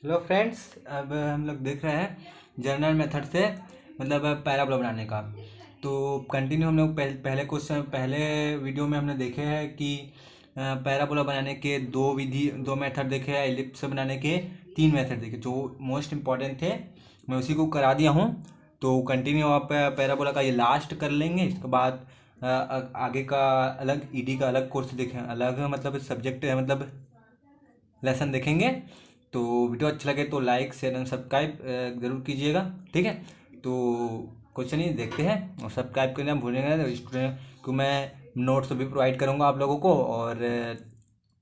Hello friends, अब हम लोग देख रहे हैं जनरल मेथड से मतलब पैराबोला बनाने का। तो कंटिन्यू हम लोग पहले वीडियो में हमने देखे हैं कि पैराबोला बनाने के दो मेथड देखे हैं। एलिप्स बनाने के 3 मेथड देखे जो मोस्ट इम्पॉर्टेंट थे, मैं उसी को करा दिया हूँ। तो कंटिन्यू आप पैराबोला का ये लास्ट कर लेंगे। इसके बाद आगे का अलग ईडी का अलग कोर्स देखें, अलग मतलब सब्जेक्ट है, मतलब लेसन देखेंगे। तो वीडियो अच्छा लगे तो लाइक शेयर एंड सब्सक्राइब ज़रूर कीजिएगा, ठीक है। तो क्वेश्चन ही देखते हैं, और सब्सक्राइब करना भूलेंगे तो स्टूडेंट को मैं नोट्स भी प्रोवाइड करूँगा आप लोगों को। और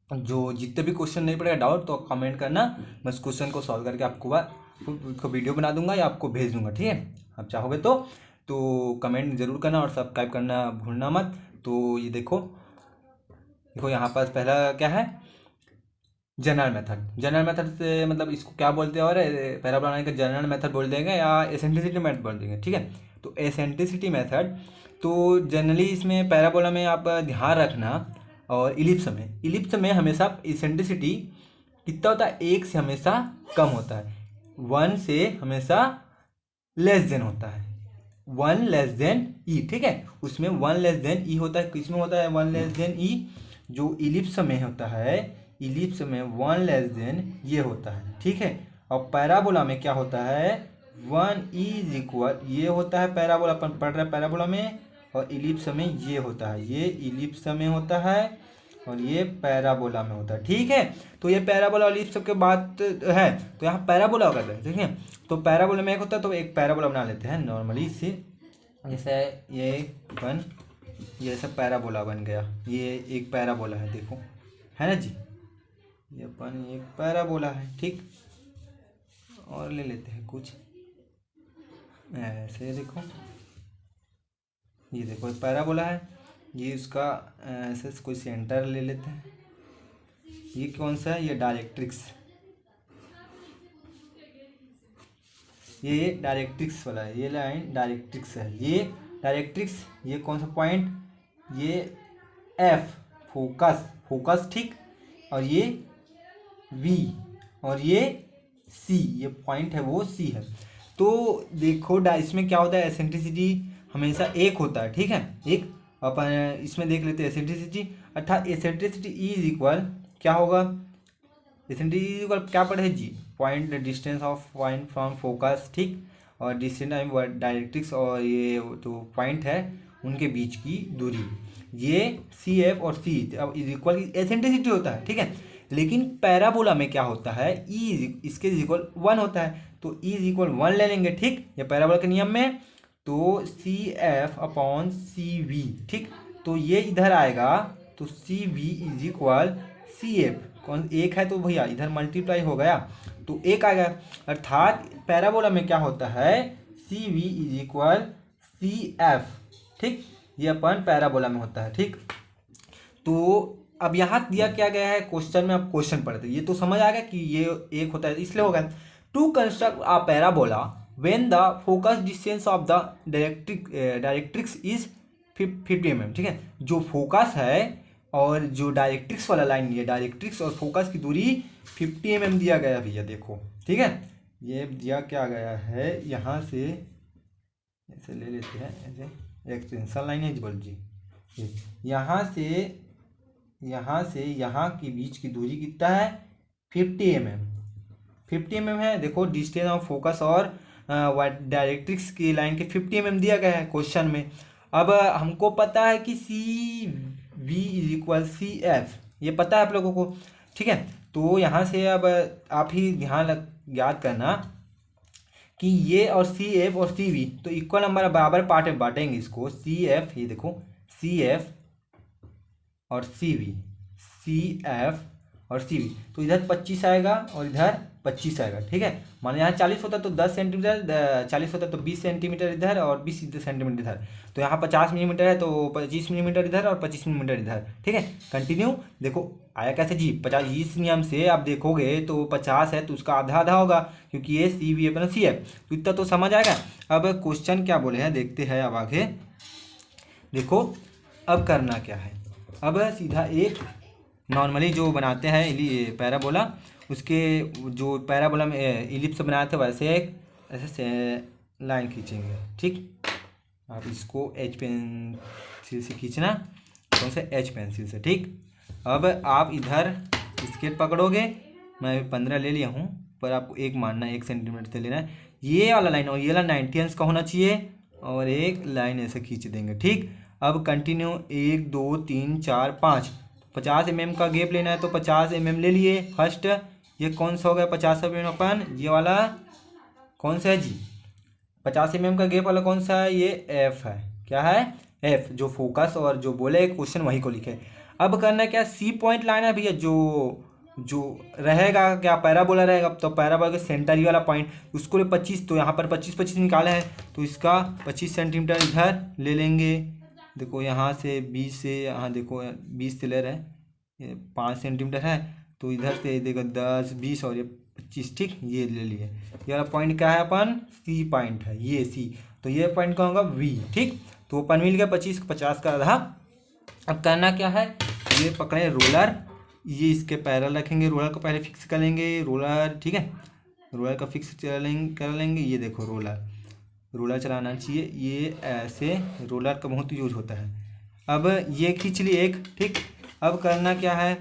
जो जितने भी क्वेश्चन नहीं पड़ेगा डाउट तो कमेंट करना, मैं उस क्वेश्चन को सॉल्व करके आपको उसको वीडियो बना दूंगा या आपको भेज दूंगा, ठीक है। आप चाहोगे तो कमेंट ज़रूर करना और सब्सक्राइब करना भूलना मत। तो ये देखो देखो यहाँ पर पहला क्या है, जनरल मेथड से मतलब इसको क्या बोलते हैं, और पैराबोला बनाने का जनरल मेथड बोल देंगे या एसेंट्रिसिटी मेथड बोल देंगे, ठीक है। तो एसेंट्रिसिटी मेथड तो जनरली इसमें पैराबोला में आप ध्यान रखना, और इलिप्स में हमेशा एसेंट्रिसिटी कितना होता है, 1 से हमेशा कम होता है, 1 से हमेशा लेस देन होता है, 1 लेस देन ई, ठीक है। उसमें 1 लेस देन ई होता है, किसमें होता है 1 लेस देन ई, जो इलिप्स में होता है। इलिप्स में 1 लेस देन ये होता है, ठीक है। और पैराबोला में क्या होता है, 1 इज इक्वल ये होता है। पैराबोला अपन पढ़ रहे हैं पैराबोला में, और इलिप्स में ये होता है, ये इलिप्स में होता है और ये पैराबोला में होता है, ठीक है। तो ये पैराबोला और इलिप्स के बात है, तो यहाँ पैराबोला कर रहे हैं, ठीक है। तो पैराबोला में एक होता है, तो एक पैराबोला बना लेते हैं नॉर्मली से। जैसे ये बन ये सब पैराबोला बन गया, ये एक पैराबोला है, देखो है ना जी, ये अपन एक पैराबोला है, ठीक। और ले लेते हैं कुछ ऐसे, देखो ये देखो एक पैराबोला है, ये उसका ऐसे कोई सेंटर ले लेते हैं। ये कौन सा है, ये डायरेक्ट्रिक्स, ये डायरेक्ट्रिक्स वाला है, ये लाइन डायरेक्ट्रिक्स है, ये डायरेक्ट्रिक्स। ये कौन सा पॉइंट, ये एफ फोकस, ठीक। और ये वी और ये सी, ये पॉइंट है वो सी है। तो देखो इसमें क्या होता है, एसेंट्रिसिटी हमेशा 1 होता है, ठीक है। एक अपन इसमें देख लेते हैं एसेंट्रिसिटी, अर्थात एसेंट्रिसिटी इज इक्वल क्या होगा, एसेंट्रिसिटी इज इक्वल क्या पढ़े जी, point distance of point from focus, ठीक। और डिस्टेंस डायरेक्ट्रिक्स, और ये जो पॉइंट है उनके बीच की दूरी, ये सी एफ और सी अब इज इक्वल एसेंट्रिसिटी होता है, ठीक है। लेकिन पैराबोला में क्या होता है, ई इसके इज इक्वल 1 होता है, तो ई इज इक्वल 1 ले लेंगे, ठीक। ये पैराबोला के नियम में, तो C F upon C V, ठीक। तो ये इधर आएगा, तो C V is equal C F, कौन 1 है तो भैया इधर मल्टीप्लाई हो गया तो 1 आ गया। अर्थात पैराबोला में क्या होता है, C V is equal C F, ठीक। ये अपन पैराबोला में होता है, ठीक। तो अब यहाँ दिया क्या गया है क्वेश्चन में, अब क्वेश्चन पढ़ते, ये तो समझ आ गया कि ये 1 होता है, इसलिए होगा to construct a parabola when the focus distance of the directrix is 50 mm, ठीक है। जो फोकस है और जो डायरेक्ट्रिक्स वाला लाइन, ये डायरेक्ट्रिक्स और फोकस की दूरी 50 mm दिया गया है भैया, देखो, ठीक है। ये दिया क्या गया है, यहाँ से ऐसे ले लेते हैं, ऐसे एक्सटेंशन लाइन है बोल जी, यहाँ से यहाँ के बीच की दूरी कितना है, 50 mm, 50 mm है। देखो डिस्टेंस ऑफ फोकस और डायरेक्ट्रिक्स की लाइन के 50 mm दिया गया है क्वेश्चन में। अब हमको पता है कि C V is equal C F, ये पता है आप लोगों को, ठीक है। तो यहाँ से अब आप ही याद करना कि ये और सी एफ और सी वी तो इक्वल नंबर बराबर पार्ट में बांटेंगे इसको, सी एफ, ये देखो सी एफ और सी वी, सी एफ और सी वी, तो इधर 25 आएगा और इधर 25 आएगा, ठीक है। मान यहाँ 40 होता है तो 10 सेंटीमीटर, 40 होता है तो 20 सेंटीमीटर इधर और 20 सेंटीमीटर इधर, तो यहाँ 50 मिलीमीटर है तो 25 मिलीमीटर इधर और 25 मिलीमीटर इधर, ठीक है। कंटिन्यू देखो आया कैसे जी, 50 इस नियम से आप देखोगे तो 50 है तो उसका आधा आधा होगा, क्योंकि ये सी वी अपना सी है, तो इतना तो समझ आएगा। अब क्वेश्चन क्या बोले हैं देखते हैं, अब आगे देखो अब करना क्या है। अब सीधा एक नॉर्मली जो बनाते हैं पैराबोला, उसके जो पैराबोला में इलिप्स बनाते हैं वैसे एक ऐसे लाइन खींचेंगे। ठीक, आप इसको एच पेंसिल से खींचना, कौन से एच पेंसिल से। ठीक, अब आप इधर स्केल पकड़ोगे, मैं 15 ले लिया हूँ, पर आपको एक मानना है, 1 सेंटीमीटर से लेना है। ये वाला लाइन और ये वाला 90 अंश का होना चाहिए, और एक लाइन ऐसे खींच देंगे। ठीक, अब कंटिन्यू 1 2 3 4 5 50 mm का गैप लेना है, तो 50 mm ले लिए फर्स्ट। ये कौन सा हो गया 50 mm अपन, ये वाला कौन सा है जी, 50 mm का गैप वाला कौन सा है, ये एफ है। क्या है, एफ, जो फोकस और जो बोले क्वेश्चन वही को लिखे। अब करना क्या, सी पॉइंट लाना है भैया, जो जो रहेगा क्या पैराबोला रहेगा, तो पैराबोला के सेंटर ही वाला पॉइंट, उसको ले 25, तो यहाँ पर 25 निकाला है, तो इसका 25 सेंटीमीटर इधर ले लेंगे। देखो यहाँ से 20 से, यहाँ देखो 20 से ले रहे हैं, ये 5 सेंटीमीटर है, तो इधर से देखो 10 20 और ये 25। ठीक, ये ले लिए। ये वाला पॉइंट क्या है अपन, सी पॉइंट है, ये सी, तो ये पॉइंट का होगा वी। ठीक, तो अपन मिल गया 25, 50 का आधा। अब करना क्या है, ये पकड़े रोलर, ये इसके पैरेलल रखेंगे, रोलर को पहले फिक्स कर लेंगे, रोलर। ठीक है, रोलर का फिक्स कर लेंगे। ये देखो रोलर चलाना चाहिए, ये ऐसे रोलर का बहुत यूज होता है। अब ये खींच लिए एक। ठीक, अब करना क्या है,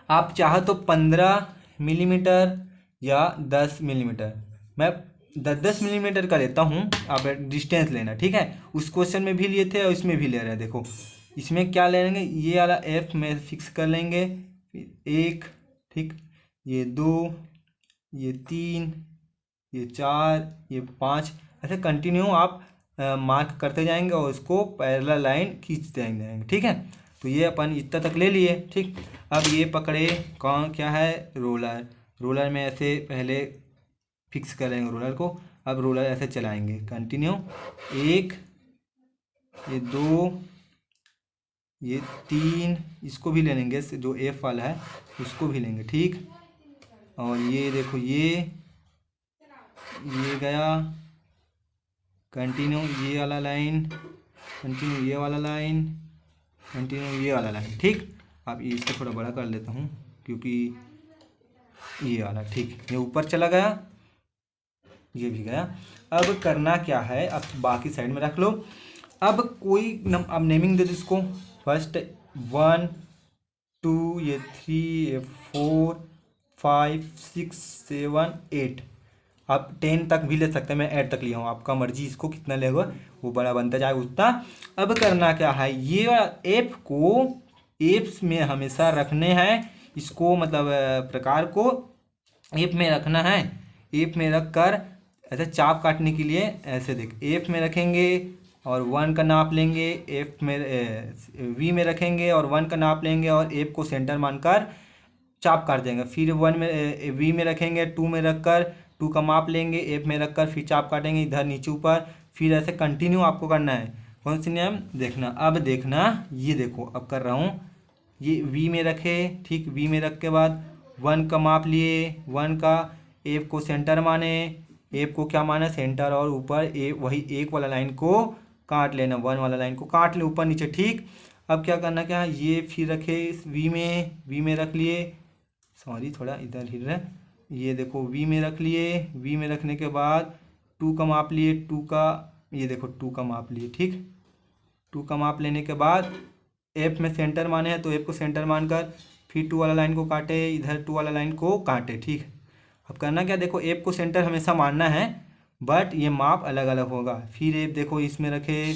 आप चाहो तो 15 मिलीमीटर या 10 मिलीमीटर, मैं 10 मिलीमीटर का लेता हूँ, आप डिस्टेंस लेना। ठीक है, उस क्वेश्चन में भी लिए थे और इसमें भी ले रहे हैं। देखो इसमें क्या ले लेंगे, ये वाला एफ में फिक्स कर लेंगे, फिर 1, ठीक, ये 2, ये 3, ये 4, ये 5, ऐसे कंटिन्यू आप मार्क करते जाएंगे और उसको पैरेलल लाइन खींचते जाएंगे। ठीक है, तो ये अपन इतना तक ले लिए। ठीक, अब ये पकड़े कौन, क्या है, रोलर में ऐसे पहले फिक्स करेंगे रोलर को। अब रोलर ऐसे चलाएंगे कंटिन्यू, 1, ये 2, ये 3, इसको भी ले लेंगे, जो एफ वाला है उसको भी लेंगे। ठीक, और ये देखो ये गया कंटिन्यू, ये वाला लाइन कंटिन्यू, ये वाला लाइन कंटिन्यू, ये वाला लाइन। ठीक, अब इसको थोड़ा बड़ा कर लेता हूँ क्योंकि ये वाला, ठीक, ये ऊपर चला गया, ये भी गया। अब करना क्या है, अब बाकी साइड में रख लो। अब कोई अब नेमिंग दे दो इसको, फर्स्ट 1 2, ये 3, ये 4 5 6 7 8, आप 10 तक भी ले सकते हैं, मैं 8 तक लिया हूँ, आपका मर्जी इसको कितना लेगा, वो बड़ा बनता जाए उतना। अब करना क्या है, ये एफ को एप्स में हमेशा रखने हैं, इसको मतलब प्रकार को एफ में रखना है। एफ में रख कर ऐसे चाप काटने के लिए ऐसे देख, एफ में रखेंगे और 1 का नाप लेंगे, एफ में वी में रखेंगे और 1 का नाप लेंगे, और एफ को सेंटर मानकर चाप काट देंगे। फिर 1 में वी में रखेंगे, 2 में रखकर 2 का माप लेंगे, एफ में रखकर फिर चाप काटेंगे इधर नीचे ऊपर, फिर ऐसे कंटिन्यू आपको करना है। कौन सी नियम देखना, अब देखना, ये देखो अब कर रहा हूँ, ये वी में रखे। ठीक, वी में रख के बाद 1 का माप लिए, 1 का एफ को सेंटर माने, एफ को क्या माना सेंटर, और ऊपर वही एक वाला लाइन को काट लेना, 1 वाला लाइन को काट ले ऊपर नीचे। ठीक, अब क्या करना, क्या ये फिर रखे इस वी में रख लिए, सॉरी थोड़ा इधर हिल रहा है, ये देखो वी में रख लिए। वी में रखने के बाद 2 का माप लिए, 2 का, ये देखो 2 का माप लिए। ठीक, 2 का माप लेने के बाद एफ में सेंटर माने हैं, तो एफ को सेंटर मानकर फिर 2 वाला लाइन को काटे, इधर 2 वाला लाइन को काटे। ठीक, अब करना क्या, देखो एफ को सेंटर हमेशा मानना है, बट ये माप अलग अलग होगा। फिर एफ देखो इसमें रखे,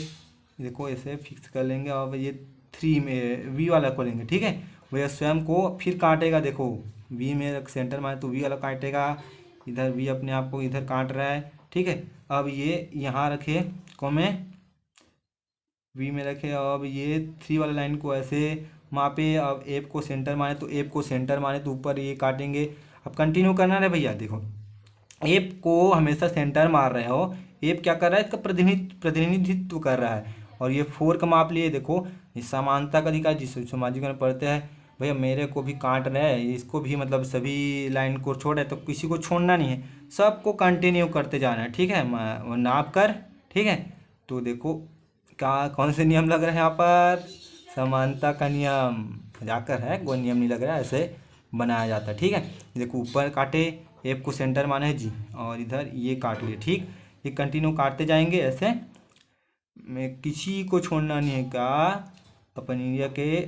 देखो ऐसे फिक्स कर लेंगे, और ये 3 में वी वाला को लेंगे। ठीक है, वह स्वयं को फिर काटेगा, देखो वी में सेंटर माने तो वी वाला काटेगा, इधर वी अपने आप को इधर काट रहा है। ठीक है, अब ये यहाँ रखे को में वी में रखे, अब ये 3 वाला लाइन को ऐसे मापे, अब एफ को सेंटर माने तो एफ को सेंटर माने तो ऊपर ये काटेंगे। अब कंटिन्यू करना है भैया, देखो एफ को हमेशा सेंटर मार रहे हो, एफ क्या कर रहा है, इसका प्रतिनिधित्व कर रहा है। और ये 4 का माप लिए, देखो ये समानता का अधिकार जिस सामाजिक में पढ़ते हैं भैया, मेरे को भी काट रहे हैं, इसको भी मतलब सभी लाइन को छोड़े, तो किसी को छोड़ना नहीं है, सबको कंटिन्यू करते जाना है। ठीक है, नाप कर। ठीक है, तो देखो क्या कौन से नियम लग रहे हैं यहाँ पर, समानता का नियम, मजाकर है, कोई नियम नहीं लग रहा है, ऐसे बनाया जाता है। ठीक है, देखो ऊपर काटे, एफ को सेंटर माना है जी, और इधर ये काट लिए। ठीक, ये कंटिन्यू काटते जाएंगे ऐसे, में किसी को छोड़ना नहीं है का। अपन इंडिया के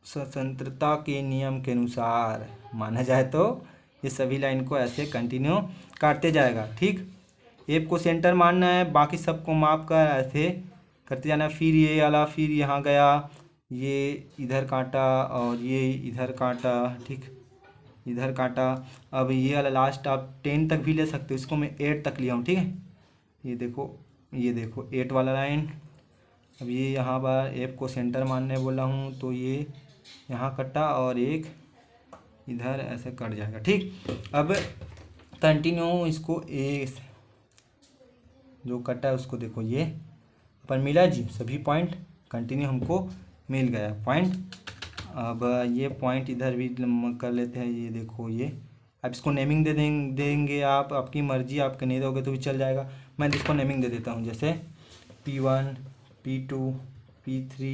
स्वतंत्रता के नियम के अनुसार माना जाए तो ये सभी लाइन को ऐसे कंटिन्यू काटते जाएगा। ठीक, एफ को सेंटर मानना है, बाकी सबको माप कर ऐसे करते जाना। फिर ये वाला, फिर यहाँ गया, ये इधर काटा और ये इधर काटा। ठीक, इधर काटा। अब ये वाला लास्ट आप 10 तक भी ले सकते हो, इसको मैं 8 तक लिया हूँ। ठीक है, ये देखो, ये देखो 8 वाला लाइन। अब ये यहाँ पर एफ को सेंटर मानने बोला हूँ, तो ये यहाँ कटा और एक इधर ऐसे कट जाएगा। ठीक, अब कंटिन्यू इसको एक जो कटा है उसको देखो, ये पर मिला जी, सभी पॉइंट कंटिन्यू हमको मिल गया पॉइंट। अब ये पॉइंट इधर भी कर लेते हैं, ये देखो ये। अब इसको नेमिंग देंगे आप, आपकी मर्जी, आपके नहीं दोगे तो भी चल जाएगा। मैं इसको नेमिंग दे देता हूँ, जैसे P1, P2, P3,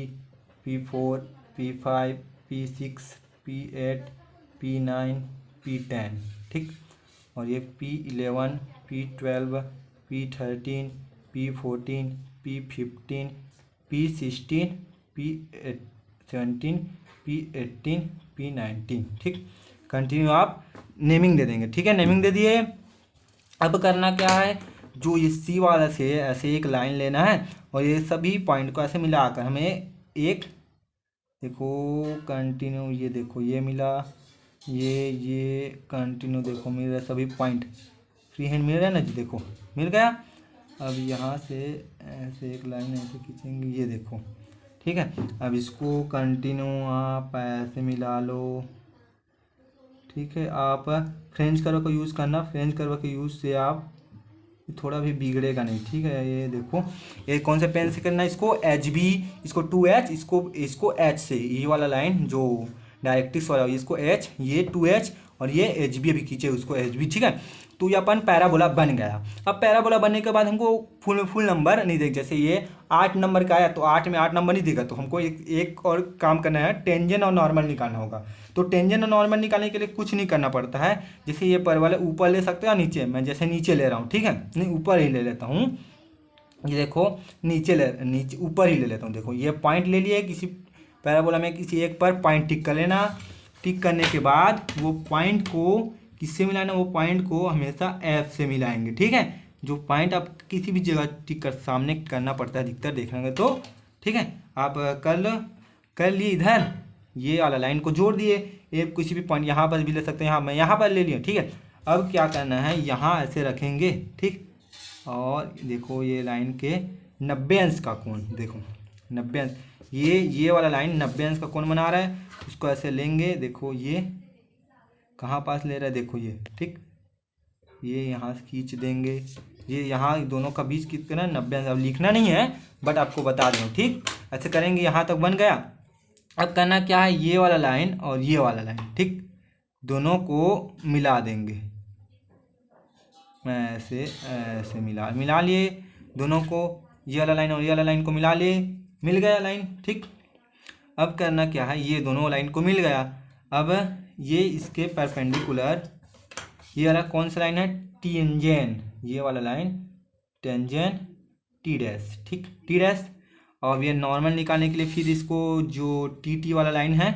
P4, P5, P6, P8, P9, P10। ठीक, और ये P11, P12, P13, P14, P15, P16, P17, P18, P19। ठीक, कंटिन्यू आप नेमिंग दे देंगे। ठीक है, नेमिंग दे दिए। अब करना क्या है, जो ये सी वाला से ऐसे एक लाइन लेना है और ये सभी पॉइंट को ऐसे मिलाकर हमें एक, देखो कंटिन्यू, ये देखो ये मिला, ये कंटिन्यू देखो मिल रहा है, सभी पॉइंट फ्री हैंड मिल रहा है ना जी, देखो मिल गया। अब यहाँ से ऐसे एक लाइन ऐसे खींचेंगे, ये देखो। ठीक है, अब इसको कंटिन्यू आप ऐसे मिला लो। ठीक है, आप फ्रेंच कर्व का यूज़ करना, फ्रेंच कर्व के यूज़ से आप थोड़ा भी बिगड़ेगा नहीं। ठीक है, ये देखो, ये कौन से पेन से करना है, इसको HB, इसको 2H, इसको H से, ये वाला लाइन जो डायरेक्ट्रिक्स वाला, इसको H, ये 2H और ये HB अभी खींचे उसको HB। ठीक है, तो ये अपन पैराबोला बन गया। अब पैराबोला बनने के बाद हमको फुल नंबर नहीं देगा, जैसे ये 8 नंबर का आया तो 8 में 8 नंबर नहीं देगा, तो हमको एक और काम करना है, टेंजेंट और नॉर्मल निकालना होगा। तो टेंजेंट और नॉर्मल निकालने के लिए कुछ नहीं करना पड़ता है, जैसे ये पर वाले ऊपर ले सकते हो या नीचे, मैं जैसे नीचे ले रहा हूँ। ठीक है, नहीं ऊपर ही ले लेता हूँ, ये देखो नीचे ऊपर ही ले लेता हूँ। देखो ये पॉइंट ले लिए, किसी पैराबोला में किसी एक पर पॉइंट टिक कर लेना। टिक करने के बाद वो पॉइंट को किससे मिलाना, वो पॉइंट को हमेशा एफ से मिलाएंगे। ठीक है, जो पॉइंट आप किसी भी जगह टिक कर सामने करना पड़ता है अधिकतर देखेंगे तो। ठीक है, आप कर लिए इधर ये वाला लाइन को जोड़ दिए, एक किसी भी पॉइंट यहाँ पर भी ले सकते हैं, यहाँ मैं यहाँ पर ले लिया। ठीक है, अब क्या करना है, यहाँ ऐसे रखेंगे। ठीक, और देखो ये लाइन के 90 अंश का कोण, देखो 90 अंश, ये वाला लाइन 90 अंश का कोण बना रहा है, उसको ऐसे लेंगे। देखो ये कहाँ पास ले रहा है, देखो ये। ठीक, ये यहाँ से खींच देंगे, ये यहाँ दोनों का बीच कितना 90 अंश। अब लिखना नहीं है बट आपको बता दूँ। ठीक, ऐसे करेंगे, यहाँ तक बन गया। अब करना क्या है, ये वाला लाइन और ये वाला लाइन, ठीक, दोनों को मिला देंगे। मैं ऐसे मिला लिए दोनों को, ये वाला लाइन और ये वाला लाइन को मिला लिए, मिल गया लाइन। ठीक, अब करना क्या है, ये दोनों लाइन को मिल गया। अब ये इसके परपेंडिकुलर, ये वाला कौन सा लाइन है, टेंजेंट, ये वाला लाइन टेंजेंट टी डैश। ठीक, टी डैश। और ये नॉर्मल निकालने के लिए फिर इसको जो टी वाला लाइन है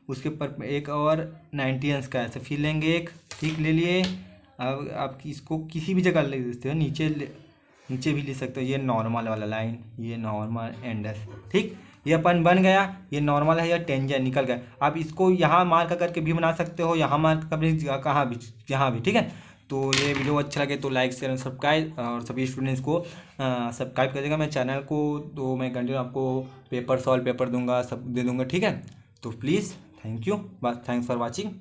उसके पर एक और 90 अंश का ऐसे फिर लेंगे एक। ठीक, ले लिए। अब आप इसको किसी भी जगह ले सकते हो, नीचे भी ले सकते हो, ये नॉर्मल वाला लाइन, ये नॉर्मल एंड डैश। ठीक, ये अपन बन गया, ये नॉर्मल है या टेंजेंट निकल गया। आप इसको यहाँ मार्क करके भी बना सकते हो, यहाँ मार्क कर कहाँ भी, यहाँ भी। ठीक है, तो ये वीडियो अच्छा लगे तो लाइक शेयर सब्सक्राइब, और सभी स्टूडेंट्स को सब्सक्राइब कर देगा मैं चैनल को। तो मैं कंटिन्यू आपको पेपर सॉल्व पेपर दूंगा, सब दे दूंगा। ठीक है, तो प्लीज़ थैंक यू, बस थैंक्स फॉर वॉचिंग।